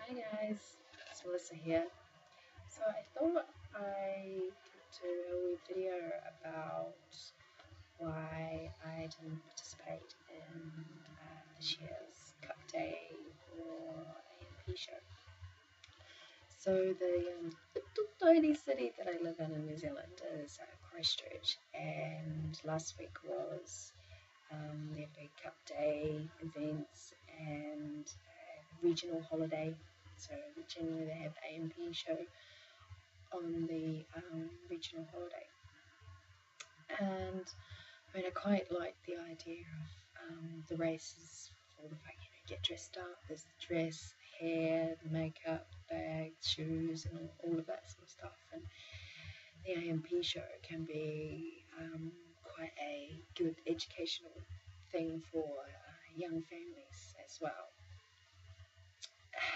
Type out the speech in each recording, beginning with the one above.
Hi guys, it's Melissa here. So I thought I could do a wee video about why I didn't participate in this year's Cup Day or AMP show. So the little tiny city that I live in New Zealand is Christchurch, and last week was their big Cup Day events and regional holiday. So generally they have AMP show on the regional holiday, and I mean I quite like the idea of the races for the fact get dressed up. There's the dress, hair, the makeup, bags, shoes, and all of that sort of stuff. And the AMP show can be quite a good educational thing for young families as well.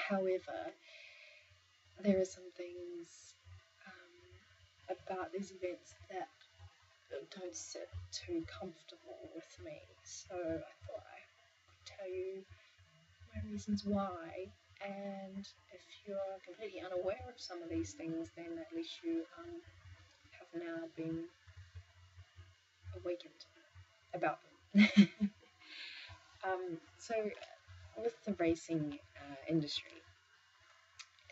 However, there are some things about these events that don't sit too comfortable with me. So I thought I could tell you my reasons why, and if you're completely unaware of some of these things, then at least you have now been awakened about them. So with the racing industry,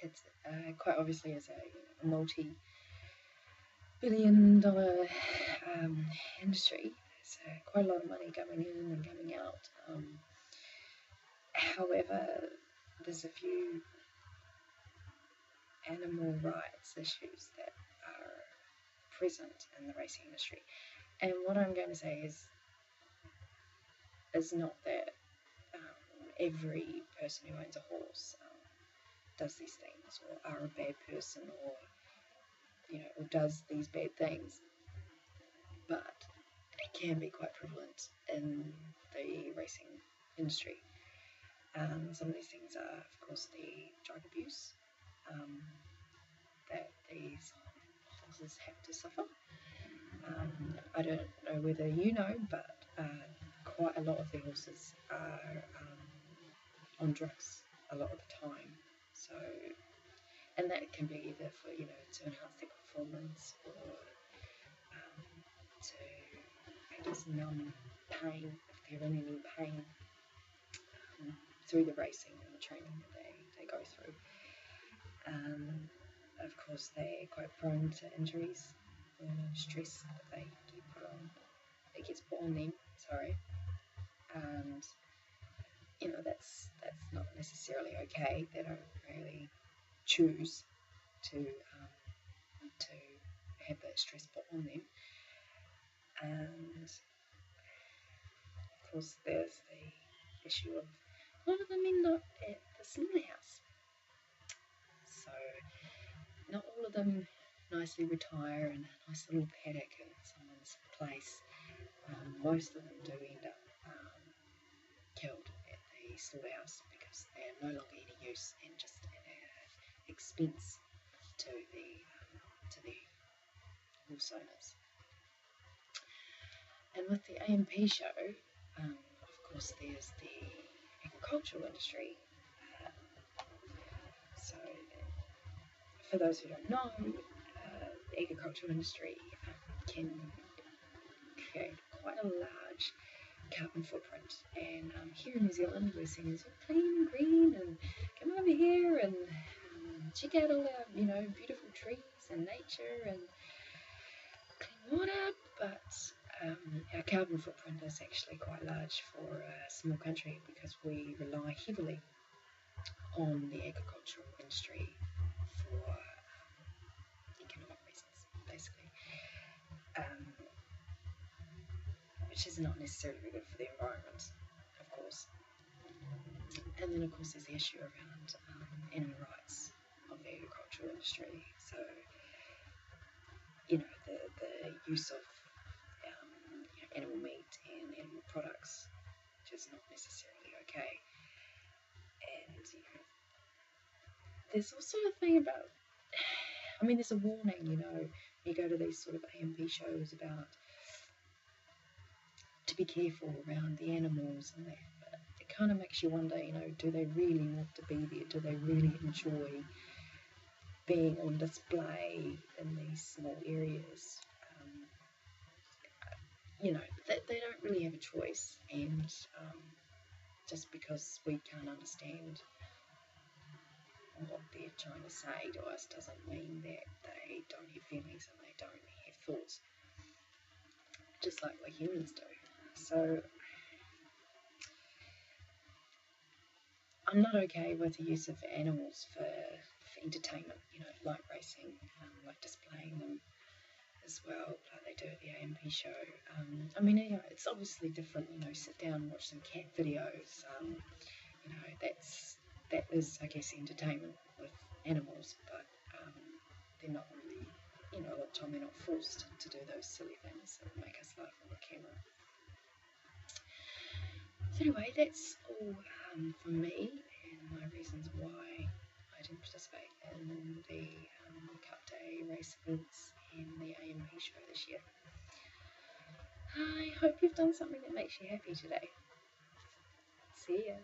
it's quite obviously is a multi-billion-dollar industry. So quite a lot of money coming in and coming out. However, there's a few animal rights issues that are present in the racing industry. And what I'm going to say is not that every person who owns a horse does these things or are a bad person or or does these bad things, but it can be quite prevalent in the racing industry. Some of these things are, of course, the drug abuse that these horses have to suffer. I don't know whether you know, but quite a lot of the horses are on drugs a lot of the time. So, and that can be either for to enhance their performance or to numb pain if they're in any pain through the racing and the training that they go through. Of course, they're quite prone to injuries, stress that they get put on, that gets put on them. And that's not necessarily okay. They don't really choose to have that stress put on them. And of course, there's the issue of a lot of them end up at the slaughterhouse. So not all of them nicely retire in a nice little paddock in someone's place. Most of them do end up killed at the slaughterhouse because they're no longer any use and just an expense to the horse owners. And with the AMP show, of course, there's the agricultural industry. So, for those who don't know, the agricultural industry can create quite a large carbon footprint. And here in New Zealand, we're seen as clean and green, and come over here and check out all our, beautiful trees and nature and clean water. But our carbon footprint is actually quite large for a small country because we rely heavily on the agricultural industry for economic reasons, basically, which is not necessarily good for the environment, of course. And then, of course, there's the issue around animal rights of the agricultural industry. So, the use of animal meat and animal products, which is not necessarily okay. And there's also a thing about, there's a warning, you go to these sort of AMP shows about to be careful around the animals and that, but it kind of makes you wonder, do they really want to be there? Do they really enjoy being on display in these small areas? They don't really have a choice, and just because we can't understand what they're trying to say to us doesn't mean that they don't have feelings and they don't have thoughts, just like we humans do. So I'm not okay with the use of animals for entertainment, like racing, like displaying them as well, like they do at the AMP show. It's obviously different, sit down and watch some cat videos. That is, I guess, entertainment with animals, but they're not really, a lot of the time they're not forced to do those silly things that make us laugh on the camera. So anyway, that's all from me and my reasons why I didn't participate in the Cup Day race events and the AMP show this year. I hope you've done something that makes you happy today. See ya.